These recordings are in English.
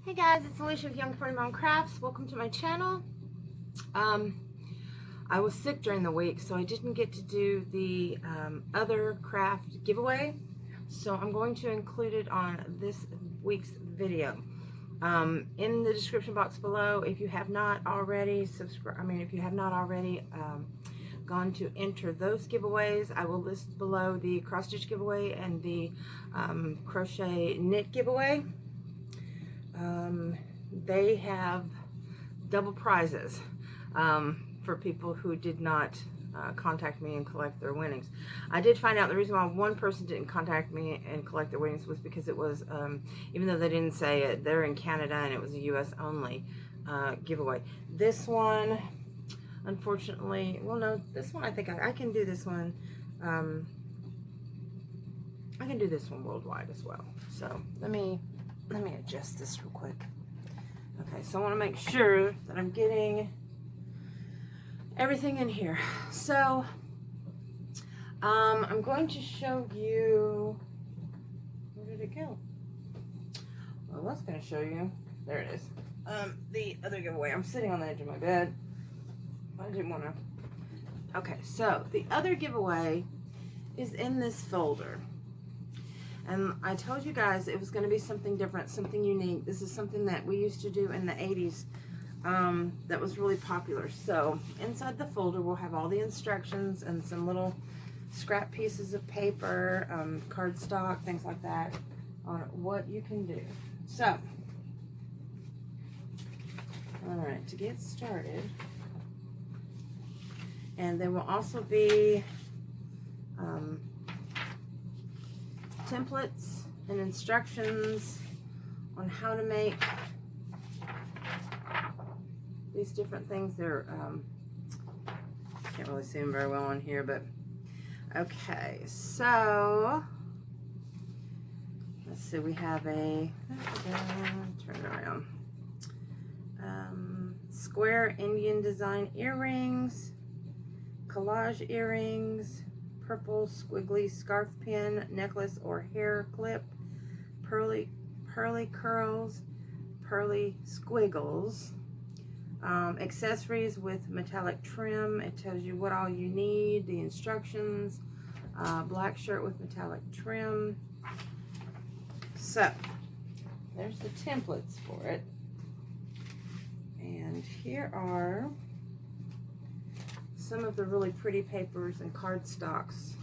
Hey guys, it's Alicia of Young Party Mom Crafts. Welcome to my channel. I was sick during the week, so I didn't get to do the other craft giveaway. So I'm going to include it on this week's video. In the description box below, if you have not already gone to enter those giveaways, I will list below the cross stitch giveaway and the crochet knit giveaway. They have double prizes for people who did not contact me and collect their winnings. I did find out the reason why one person didn't contact me and collect their winnings was because it was, even though they didn't say it, they're in Canada and it was a US only giveaway. This one, unfortunately, well no, this one I think I can do this one. I can do this one worldwide as well. So let me adjust this real quick. Okay, so I want to make sure that I'm getting everything in here. So I'm going to show you, where did it go? Well, I was going to show you, there it is, the other giveaway. I'm sitting on the edge of my bed. I didn't want to. Okay, so the other giveaway is in this folder. And I told you guys it was going to be something different, something unique. This is something that we used to do in the 80s that was really popular. So inside the folder we'll have all the instructions and some little scrap pieces of paper, cardstock, things like that, on what you can do. So, alright, to get started, and there will also be templates and instructions on how to make these different things. They're can't really see them very well on here, but okay, so let's see, we have a turn it around, square Indian design earrings, collage earrings, purple squiggly scarf pin, necklace or hair clip, pearly curls, pearly squiggles, accessories with metallic trim. It tells you what all you need, the instructions, black shirt with metallic trim. So there's the templates for it, and here are some of the really pretty papers and cardstocks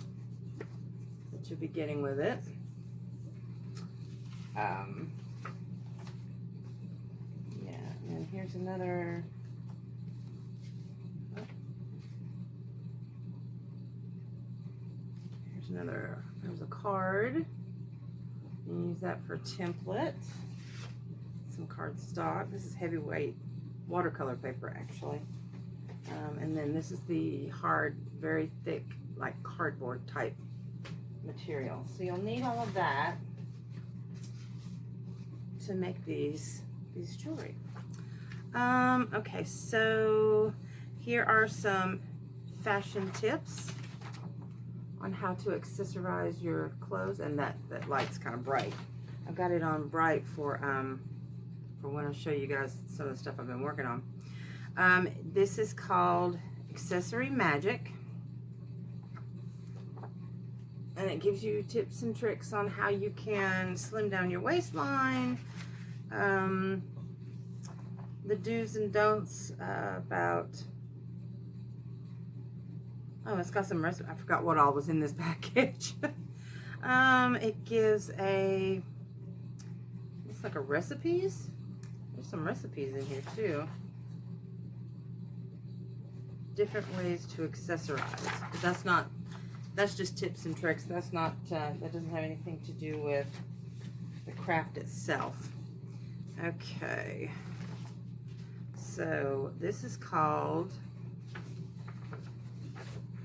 that you'll be getting with it. Yeah, and then here's another. There's a card. You use that for template. Some cardstock. This is heavyweight watercolor paper, actually. And then this is the hard, very thick, like cardboard type material. So you'll need all of that to make these jewelry. Okay, so here are some fashion tips on how to accessorize your clothes, and that light's kind of bright. I've got it on bright for when I show you guys some of the stuff I've been working on. This is called Accessory Magic, and it gives you tips and tricks on how you can slim down your waistline, the do's and don'ts about, oh, it's got some recipe. I forgot what all was in this package. It gives looks like a recipes. There's some recipes in here too. Different ways to accessorize, but that's just tips and tricks. That's not, that doesn't have anything to do with the craft itself. Okay, so this is called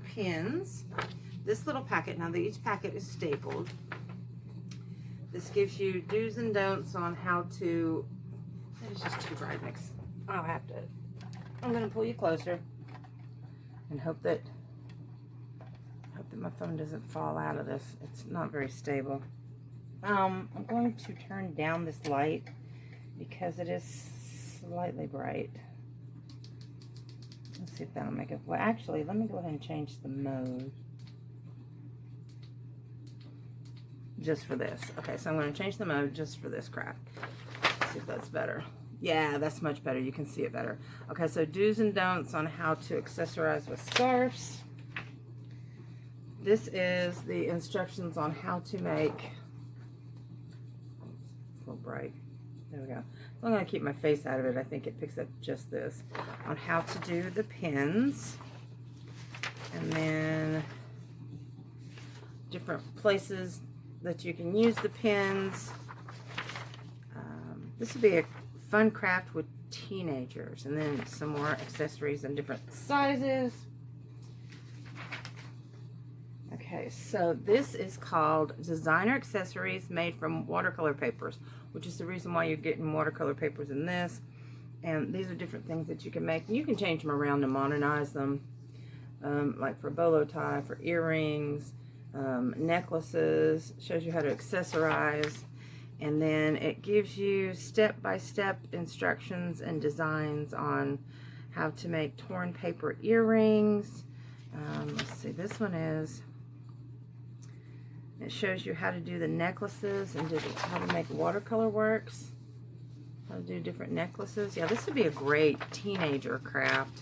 pins. This little packet, now each packet is stapled. This gives you do's and don'ts on how to, it's just too bright next. I'm gonna pull you closer and hope that my phone doesn't fall out of this. It's not very stable. I'm going to turn down this light because it is slightly bright. Let's see if that'll make it. Well, actually, let me go ahead and change the mode just for this. Okay, so I'm going to change the mode just for this craft. Let's see if that's better. Yeah, that's much better. You can see it better. Okay, so do's and don'ts on how to accessorize with scarves. This is the instructions on how to make, it's a little bright, there we go. So I'm going to keep my face out of it. I think it picks up just this. On how to do the pins. And then different places that you can use the pins. This would be a fun craft with teenagers. And then some more accessories in different sizes. Okay, so this is called Designer Accessories Made from Watercolor Papers, which is the reason why you're getting watercolor papers in this. And these are different things that you can make. And you can change them around and modernize them, like for a bolo tie, for earrings, necklaces. Shows you how to accessorize. And then it gives you step-by-step instructions and designs on how to make torn paper earrings. Let's see, this one is... It shows you how to do the necklaces and how to make watercolor works. How to do different necklaces. Yeah, this would be a great teenager craft.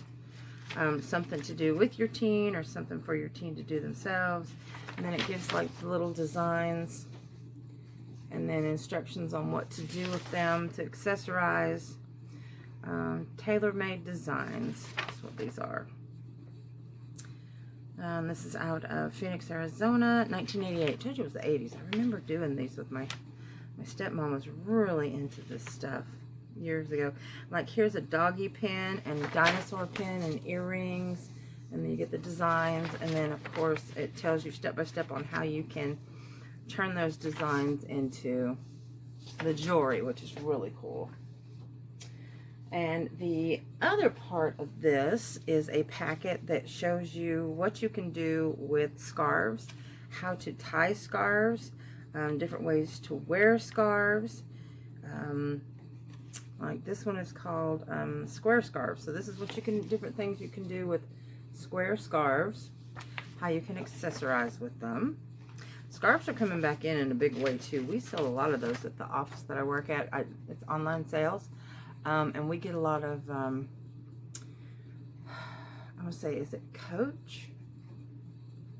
Something to do with your teen or something for your teen to do themselves. And then it gives like little designs. And then instructions on what to do with them to accessorize. Tailor-made designs. That's what these are. This is out of Phoenix, Arizona, 1988. I told you it was the 80s. I remember doing these with my stepmom was really into this stuff years ago. Like, here's a doggy pin and a dinosaur pin and earrings. And then you get the designs. And then, of course, it tells you step by step on how you can turn those designs into the jewelry, which is really cool. And the other part of this is a packet that shows you what you can do with scarves, how to tie scarves, different ways to wear scarves. Like this one is called square scarves. So this is what you can, different things you can do with square scarves, how you can accessorize with them. Scarves are coming back in a big way too. We sell a lot of those at the office that I work at. It's online sales. And we get a lot of, I want to say, is it Coach?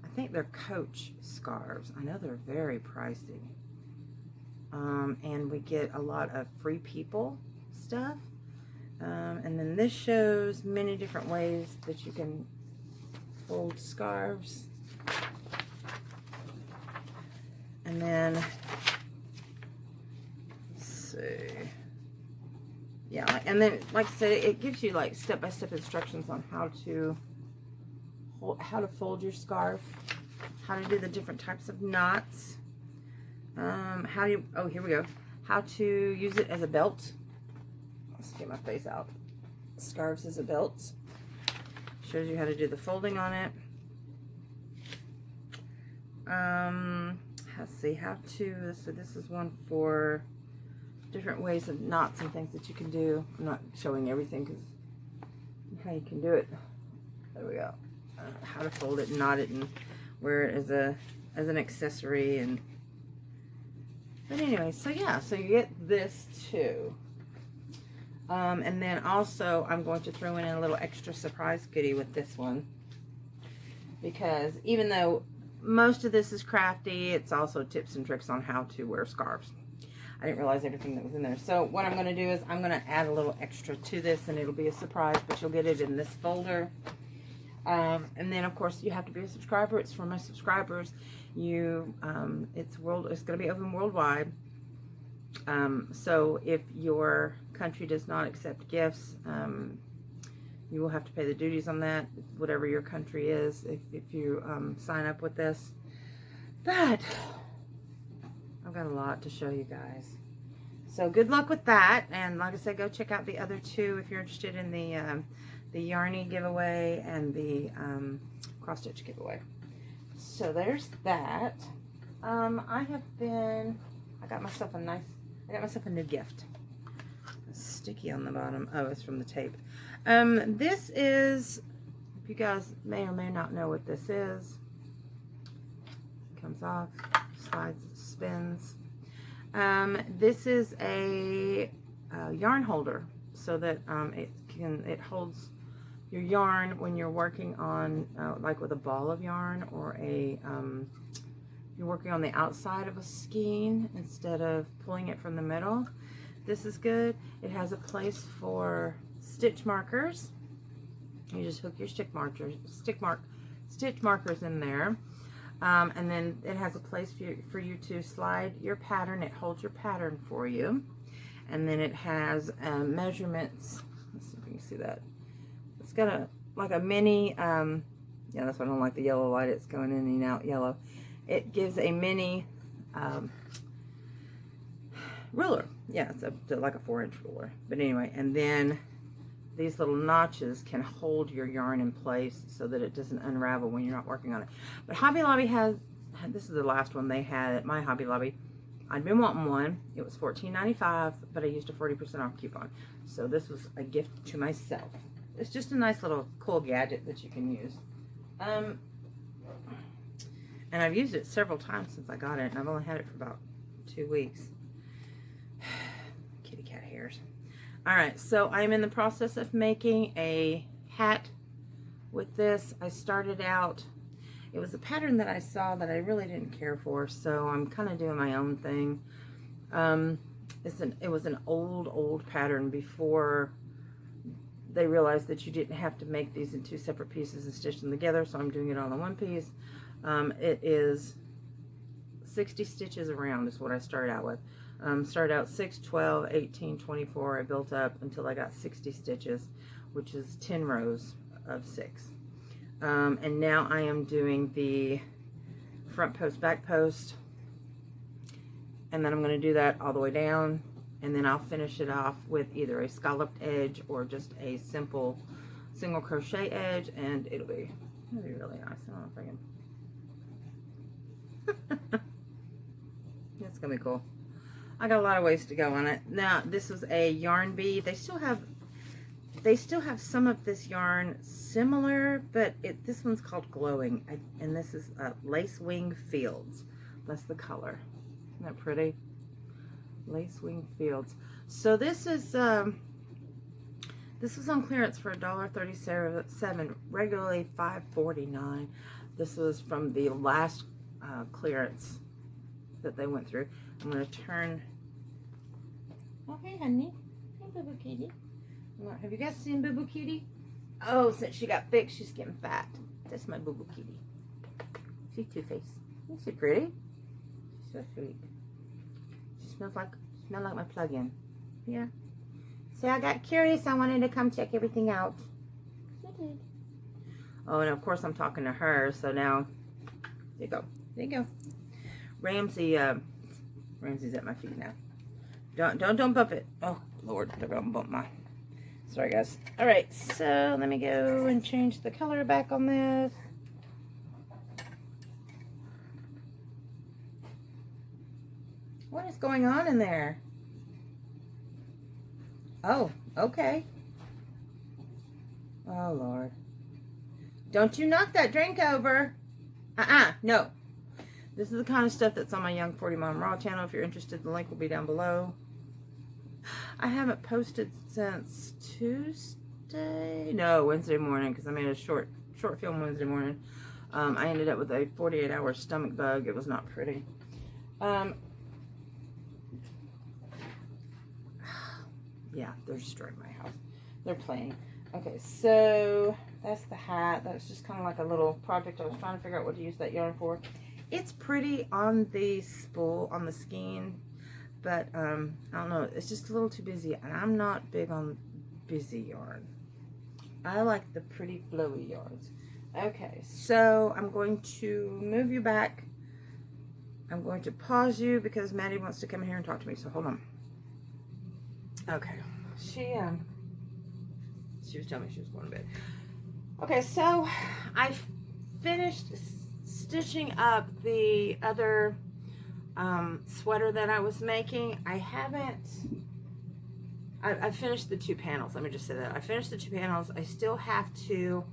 I think they're Coach scarves. I know they're very pricey. And we get a lot of Free People stuff. And then this shows many different ways that you can fold scarves. And then, let's see. Yeah, and then, like I said, it gives you like step-by-step instructions on how to fold your scarf, how to do the different types of knots, oh, here we go, how to use it as a belt. Let's get my face out. Scarves as a belt. Shows you how to do the folding on it. Let's see, how to, so this is one for different ways of knots and things that you can do. I'm not showing everything because how you can do it. There we go. How to fold it and knot it and wear it as an accessory. And but anyway, so yeah, so you get this too. And then also I'm going to throw in a little extra surprise goodie with this one, because even though most of this is crafty, it's also tips and tricks on how to wear scarves. I didn't realize everything that was in there. So what I'm going to do is I'm going to add a little extra to this, and it'll be a surprise, but you'll get it in this folder. And then, of course, you have to be a subscriber. It's for my subscribers. It's going to be open worldwide. So if your country does not accept gifts, you will have to pay the duties on that, whatever your country is, if you sign up with this. But I've got a lot to show you guys. So good luck with that. And like I said, go check out the other two if you're interested in the Yarny giveaway and the cross stitch giveaway. So there's that. I got myself a new gift. sticky on the bottom. Oh, it's from the tape. This is, if you guys may or may not know what this is, comes off, slides, spins. This is a yarn holder, so that it holds your yarn when you're working on like with a ball of yarn, or you're working on the outside of a skein instead of pulling it from the middle. This is good. It has a place for stitch markers. You just hook your stitch markers in there. And then it has a place for you to slide your pattern. It holds your pattern for you. And then it has measurements. Let's see if you can see that. It's got like a mini, yeah, that's why I don't like the yellow light. It's going in and out yellow. It gives a mini ruler. Yeah, it's like a 4-inch ruler. But anyway, and then these little notches can hold your yarn in place so that it doesn't unravel when you're not working on it. But Hobby Lobby has, this is the last one they had at my Hobby Lobby. I'd been wanting one. It was $14.95, but I used a 40% off coupon. So this was a gift to myself. It's just a nice little cool gadget that you can use. And I've used it several times since I got it, and I've only had it for about 2 weeks. Kitty cat hairs. Alright, so I'm in the process of making a hat with this. I started out, it was a pattern that I saw that I really didn't care for, so I'm kind of doing my own thing. It was an old pattern before they realized that you didn't have to make these in 2 separate pieces and stitch them together, so I'm doing it all in one piece. It is 60 stitches around is what I started out with. Started out 6, 12, 18, 24. I built up until I got 60 stitches, which is 10 rows of 6. And now I am doing the front post, back post, and then I'm going to do that all the way down, and then I'll finish it off with either a scalloped edge or just a simple single crochet edge, and it'll be really nice. I don't know if I can. That's going to be cool. I got a lot of ways to go on it. Now, this is a yarn bead. They still have some of this yarn similar, but this one's called Glowing, and this is Lace Wing Fields. That's the color. Isn't that pretty? Lace Wing Fields. So this is on clearance for $1.37, regularly $5.49. This was from the last clearance that they went through. I'm going to turn. Oh, hey, honey. Hey, Boo Boo Kitty. Have you guys seen Boo Boo Kitty? Oh, since she got fixed, she's getting fat. That's my Boo Boo Kitty. She's two-faced. Isn't she pretty? She's so sweet. She smells like my plug-in. Yeah. So I got curious. I wanted to come check everything out. She did. Oh, and of course I'm talking to her. So now, there you go. There you go. Ramsey's at my feet now. Don't bump it. Oh Lord, they're gonna bump my. Sorry guys. All right, so let me go and change the color back on this. What is going on in there? Oh, okay. Oh Lord. Don't you knock that drink over. No. This is the kind of stuff that's on my Young 40 Mom Raw channel. If you're interested, the link will be down below. I haven't posted since Wednesday morning, because I made a short film Wednesday morning. I ended up with a 48-hour stomach bug. It was not pretty. Yeah, they're destroying my house. They're playing. Okay, so that's the hat. That's just kind of like a little project. I was trying to figure out what to use that yarn for. It's pretty on the spool, on the skein, but I don't know. It's just a little too busy, and I'm not big on busy yarn. I like the pretty flowy yarns. Okay, so I'm going to move you back. I'm going to pause you because Maddie wants to come in here and talk to me, so hold on. Okay, she was telling me she was going to bed. Okay, so I finished stitching up the other sweater that I was making. I haven't I finished the 2 panels. Let me just say that. I finished the 2 panels. I still have to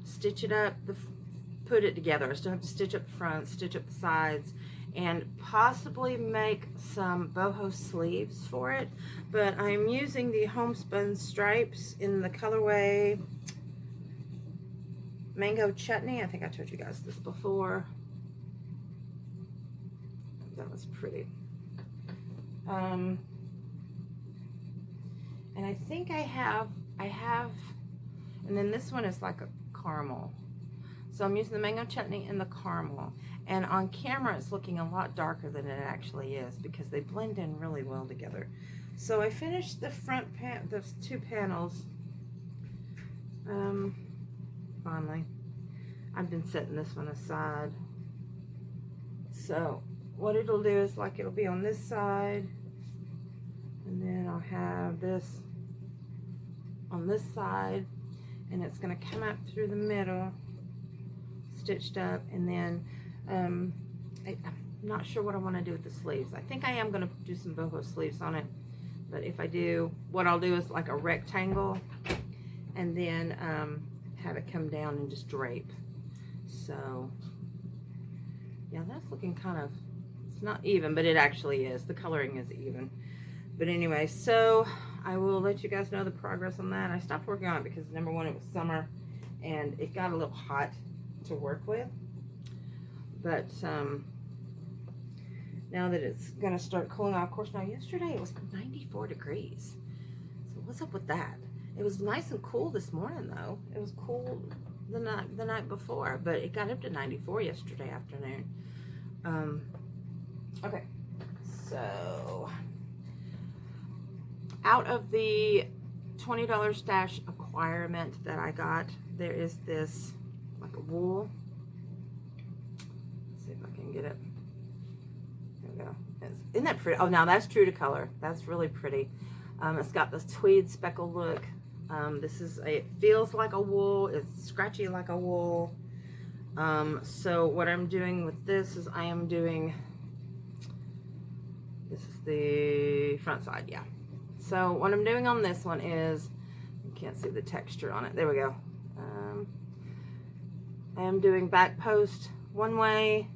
stitch it up, put it together. I still have to stitch up the front, stitch up the sides, and possibly make some boho sleeves for it. But I'm using the homespun stripes in the colorway Mango Chutney. I think I told you guys this before. That was pretty. And I think I have, and then this one is like a caramel. So I'm using the Mango Chutney and the caramel. And on camera, it's looking a lot darker than it actually is because they blend in really well together. So I finished the front the 2 panels. Finally. I've been setting this one aside. So what it'll do is, like, it'll be on this side, and then I'll have this on this side, and it's going to come up through the middle, stitched up, and then I'm not sure what I want to do with the sleeves. I think I am going to do some boho sleeves on it, but if I do, what I'll do is like a rectangle, and then have it come down and just drape. So yeah, that's looking kind of, it's not even, but it actually is. The coloring is even. But anyway, so I will let you guys know the progress on that. I stopped working on it because, number one, it was summer and it got a little hot to work with. But now that it's going to start cooling off, of course, now yesterday it was 94 degrees. So what's up with that? It was nice and cool this morning, though. It was cool the night before, but it got up to 94 yesterday afternoon. Okay, so out of the $20 stash acquirement that I got, there is this like a wool. Let's see if I can get it. There we go. Isn't that pretty? Oh, now that's true to color. That's really pretty. It's got this tweed speckle look. It feels like a wool. It's scratchy like a wool. So what I'm doing with this is this is the front side, yeah. So what I'm doing on this one is, you can't see the texture on it. There we go. I am doing back post one way,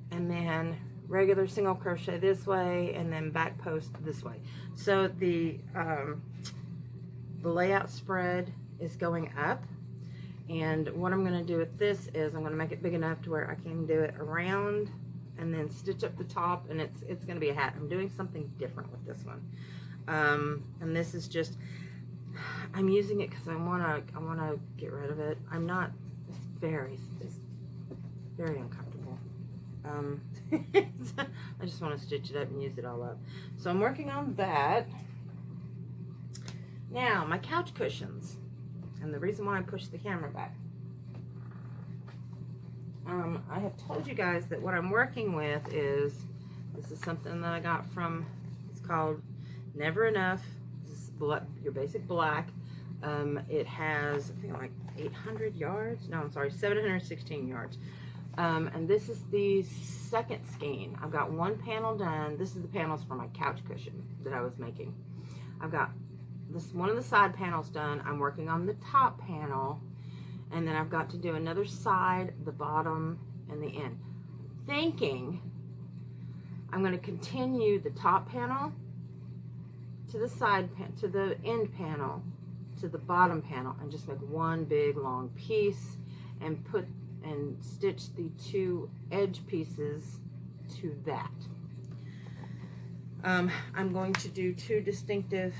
and then regular single crochet this way, and then back post this way. So the layout spread is going up, and what I'm going to do with this is I'm going to make it big enough to where I can do it around and then stitch up the top, and it's going to be a hat. I'm doing something different with this one, and this is just, I'm using it because I want to get rid of it. I'm not, it's very uncomfortable. I just want to stitch it up and use it all up. So I'm working on that. Now, my couch cushions, and the reason why I pushed the camera back. I have told you guys that what I'm working with is, this is something that I got from, it's called Never Enough. This is your basic black. It has, I think, like 800 yards. No, I'm sorry, 716 yards. And this is the second skein. I've got one panel done. This is the panels for my couch cushion that I was making. I've got one of the side panels done. I'm working on the top panel, and then I've got to do another side, the bottom, and the end. Thinking I'm going to continue the top panel to the side to the end panel to the bottom panel, and just make one big long piece and stitch the 2 edge pieces to that. I'm going to do 2 distinctive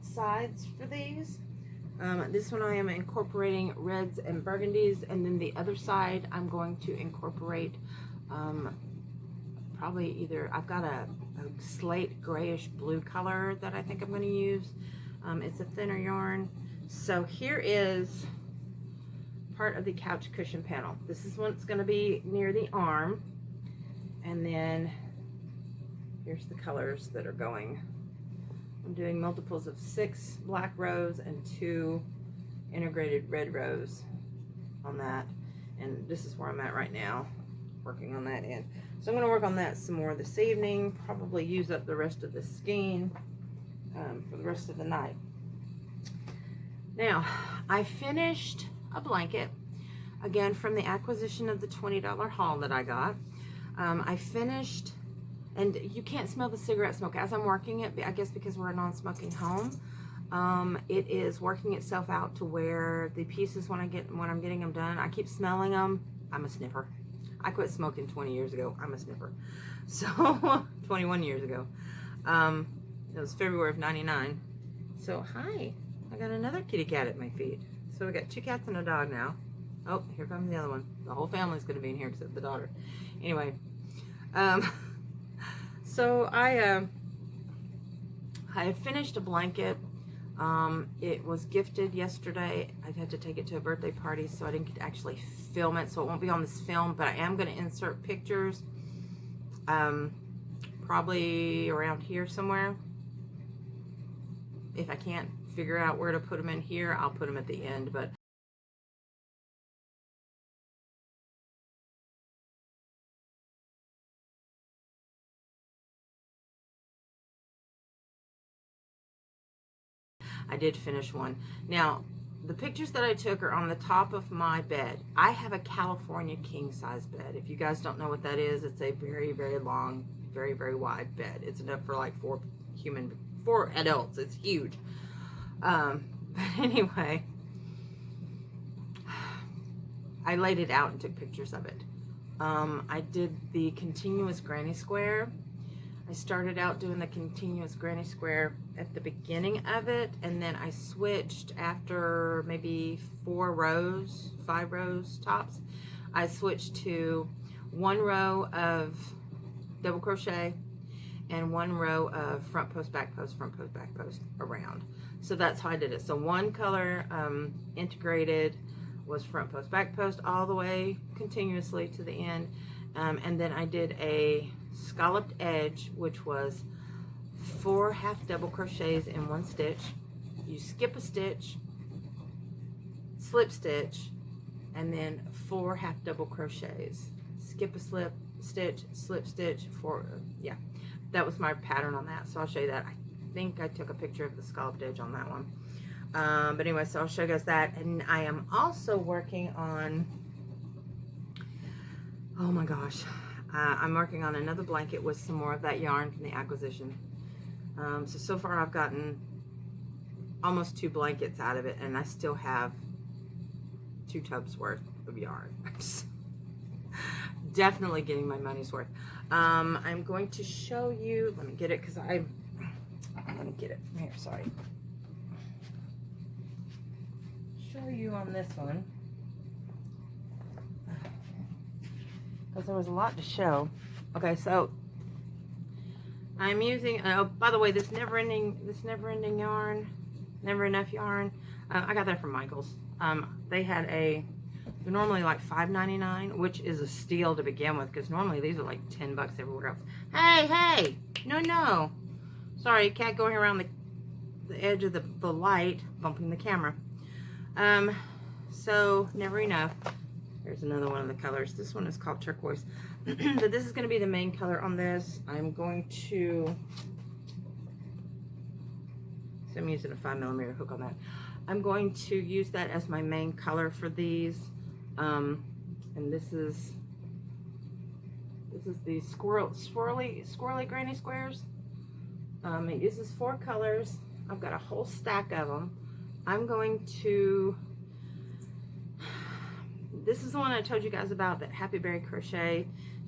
sides for these. This one I am incorporating reds and burgundies, and then the other side I'm going to incorporate probably either, I've got a slate grayish blue color that I think I'm going to use. It's a thinner yarn. So here is part of the couch cushion panel. This is what's going to be near the arm, and then here's the colors that are going. I'm doing multiples of 6 black rows and 2 integrated red rows on that, and this is where I'm at right now, working on that end. So I'm going to work on that some more this evening, probably use up the rest of the skein, for the rest of the night. Now, I finished a blanket, again, from the acquisition of the $20 haul that I got. I finished, and you can't smell the cigarette smoke as I'm working it, I guess because we're a non-smoking home. It is working itself out to where the pieces, when I'm getting them done, I keep smelling them. I'm a sniffer. I quit smoking 20 years ago. I'm a sniffer. So, 21 years ago. It was February of 99. So, hi. I got another kitty cat at my feet. So, we got 2 cats and a dog now. Oh, here comes the other one. The whole family's going to be in here except the daughter. Anyway. So, I finished a blanket. It was gifted yesterday. I had to take it to a birthday party, so I didn't get to actually film it, so it won't be on this film, but I am going to insert pictures, probably around here somewhere. If I can't figure out where to put them in here, I'll put them at the end, but I did finish one. Now, the pictures that I took are on the top of my bed. I have a California king size bed. If you guys don't know what that is, it's a very, very long, very, very wide bed. It's enough for like 4 adults. It's huge. But anyway, I laid it out and took pictures of it. I did the continuous granny square. I started out doing the continuous granny square at the beginning of it, and then I switched after maybe 5 rows tops. I switched to 1 row of double crochet and 1 row of front post, back post, front post, back post around. So that's how I did it. So 1 color integrated was front post, back post all the way continuously to the end. And then I did a scalloped edge, which was 4 half double crochets in 1 stitch. You skip a stitch, slip stitch, and then 4 half double crochets. Skip a slip stitch, slip stitch, 4, yeah. That was my pattern on that, so I'll show you that. I think I took a picture of the scalloped edge on that one. But anyway, so I'll show you guys that. And I am also working on, oh my gosh, I'm working on another blanket with some more of that yarn from the acquisition. So far I've gotten almost 2 blankets out of it, and I still have 2 tubs worth of yarn. Definitely getting my money's worth. I'm going to show you, let me get it, because I'm going to get it from here, sorry. Show you on this one, because there was a lot to show. Okay, so I'm using, oh, by the way, this never ending yarn, never enough yarn, I got that from Michael's. They had they're normally like $5.99, which is a steal to begin with, because normally these are like $10 everywhere else. Hey, no, sorry, cat going around the edge of the light, bumping the camera. So never enough. There's another one of the colors. This one is called turquoise. But this is going to be the main color on this. I'm using a 5mm hook on that. I'm going to use that as my main color for these. And this is the swirly granny squares. It uses 4 colors. I've got a whole stack of them. I'm going to, this is the one I told you guys about, that Happy Berry Crochet.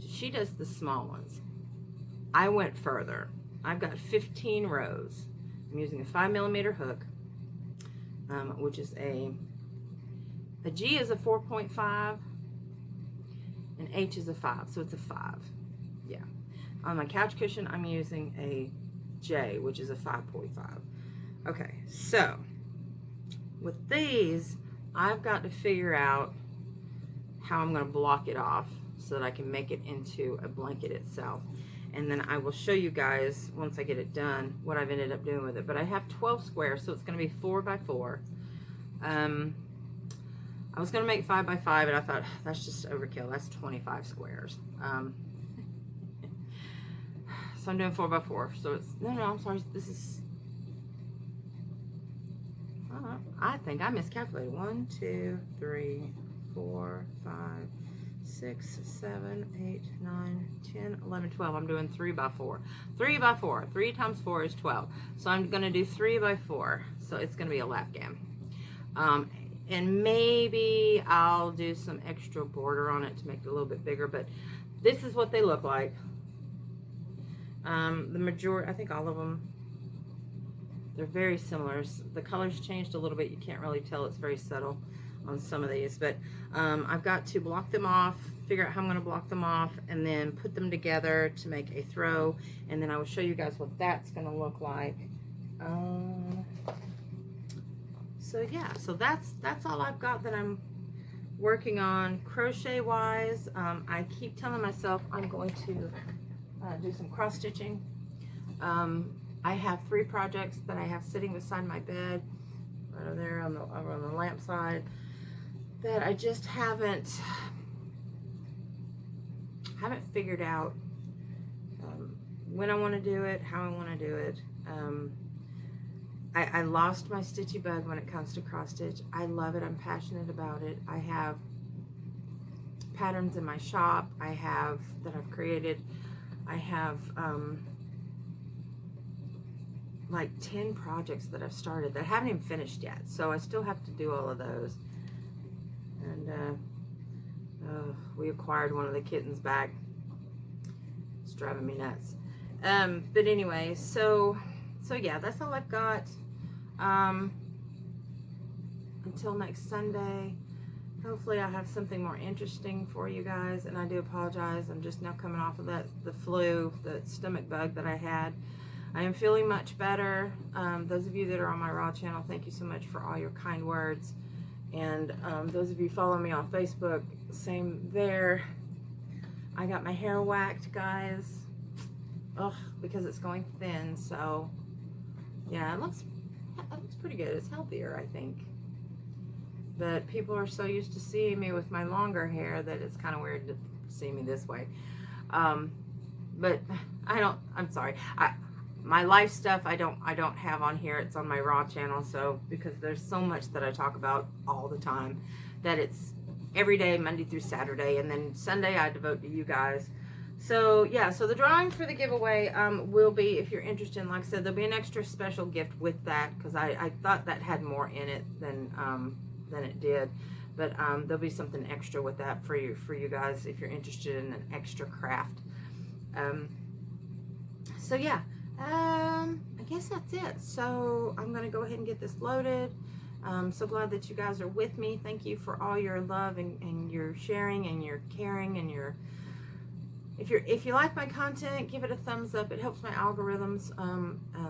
She does the small ones. I went further. I've got 15 rows. I'm using a 5mm hook, which is a G is a 4.5, and H is a 5, so it's a 5. Yeah. On my couch cushion, I'm using a J, which is a 5.5. Okay, so with these, I've got to figure out how I'm going to block it off so that I can make it into a blanket itself. And then I will show you guys, once I get it done, what I've ended up doing with it. But I have 12 squares, so it's going to be 4 by 4. I was going to make 5 by 5, and I thought, that's just overkill. That's 25 squares. So I'm doing 4 by 4. So it's, no, I'm sorry. This is think I miscalculated. 1, 2, 3, 4, 5, 6, 7, 8, 9, 10, 11, 12. I'm doing 3 by 4. 3 by 4. 3 times 4 is 12. So I'm going to do 3 by 4. So it's going to be a lap gam. And maybe I'll do some extra border on it to make it a little bit bigger. But this is what they look like. The majority, I think all of them, they're very similar. The colors changed a little bit. You can't really tell. It's very subtle on some of these. But I've got to block them off, figure out how I'm going to block them off, and then put them together to make a throw. And then I will show you guys what that's going to look like. So yeah, so that's all I've got that I'm working on crochet wise. I keep telling myself I'm going to do some cross stitching. I have 3 projects that I have sitting beside my bed right over there over on the lamp side that I just haven't figured out when I want to do it, how I want to do it. I lost my stitchy bug when it comes to cross stitch. I love it. I'm passionate about it. I have patterns in my shop that I've created. I have like 10 projects that I've started that I haven't even finished yet. So I still have to do all of those. And we acquired one of the kittens back. It's driving me nuts. But anyway, so yeah, that's all I've got. Until next Sunday, hopefully I'll have something more interesting for you guys. And I do apologize, I'm just now coming off of the flu, the stomach bug that I had. I am feeling much better. Those of you that are on my Raw channel, thank you so much for all your kind words. And those of you following me on Facebook, same there. I got my hair whacked, guys. Ugh, because it's going thin. So yeah, it looks pretty good. It's healthier, I think. But people are so used to seeing me with my longer hair that it's kind of weird to see me this way. But I'm sorry. My life stuff I don't have on here. It's on my Raw channel. So because there's so much that I talk about all the time that it's every day, Monday through Saturday, and then Sunday I devote to you guys. So yeah, so the drawing for the giveaway will be, if you're interested, like I said, there'll be an extra special gift with that because I thought that had more in it than it did. But there'll be something extra with that for you guys if you're interested in an extra craft. So yeah, I guess that's it. So I'm gonna go ahead and get this loaded. I'm so glad that you guys are with me. Thank you for all your love and your sharing and your caring and your. If you like my content, give it a thumbs up. It helps my algorithms.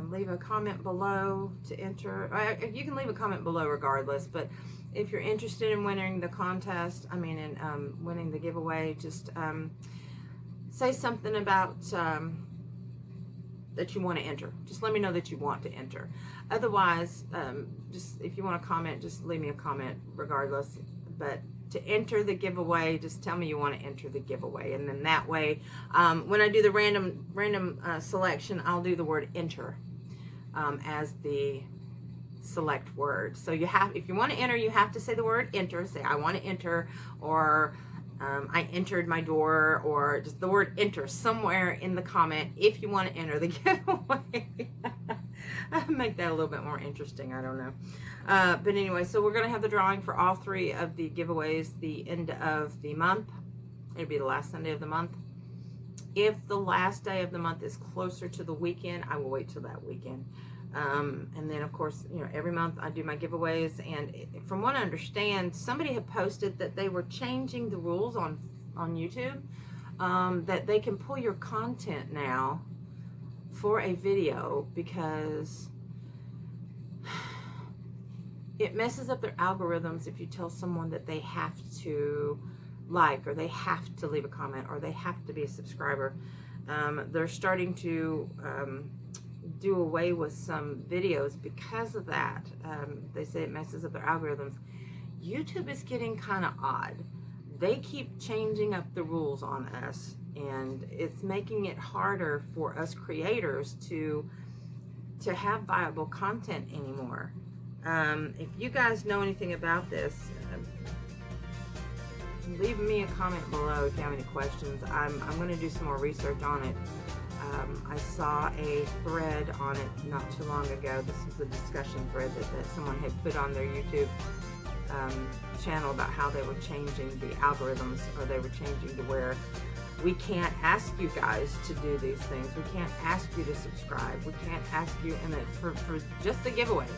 Leave a comment below to enter. You can leave a comment below regardless, but if you're interested in winning the contest, winning the giveaway, just say something about that you want to enter. Just let me know that you want to enter. Otherwise, just if you want to comment, just leave me a comment regardless. But to enter the giveaway, just tell me you want to enter the giveaway, and then that way, when I do the random selection, I'll do the word enter as the select word. So if you want to enter, you have to say the word enter. Say I want to enter, or I entered my door, or just the word enter somewhere in the comment if you want to enter the giveaway. Make that a little bit more interesting. I don't know. But anyway, so we're going to have the drawing for all 3 of the giveaways the end of the month. It'll be the last Sunday of the month. If the last day of the month is closer to the weekend, I will wait till that weekend. And then, of course, every month I do my giveaways. And from what I understand, somebody had posted that they were changing the rules on YouTube, that they can pull your content now for a video because it messes up their algorithms if you tell someone that they have to like, or they have to leave a comment, or they have to be a subscriber. They're starting to do away with some videos because of that. They say it messes up their algorithms. YouTube is getting kind of odd. They keep changing up the rules on us, and it's making it harder for us creators to have viable content anymore. If you guys know anything about this, leave me a comment below if you have any questions. I'm going to do some more research on it. I saw a thread on it not too long ago. This was a discussion thread that someone had put on their YouTube channel about how they were changing the algorithms, or they were changing to where we can't ask you guys to do these things. We can't ask you to subscribe. We can't ask you, and for just the giveaways.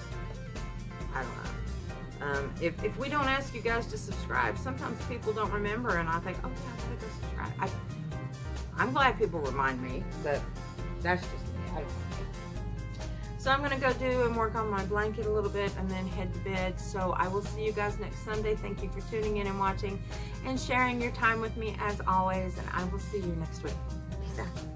I don't know. If we don't ask you guys to subscribe, sometimes people don't remember, and I think, oh yeah, I gotta go subscribe. I'm glad people remind me, but that's just me. I don't know. So I'm gonna go do and work on my blanket a little bit and then head to bed. So I will see you guys next Sunday. Thank you for tuning in and watching and sharing your time with me as always, and I will see you next week. Peace out.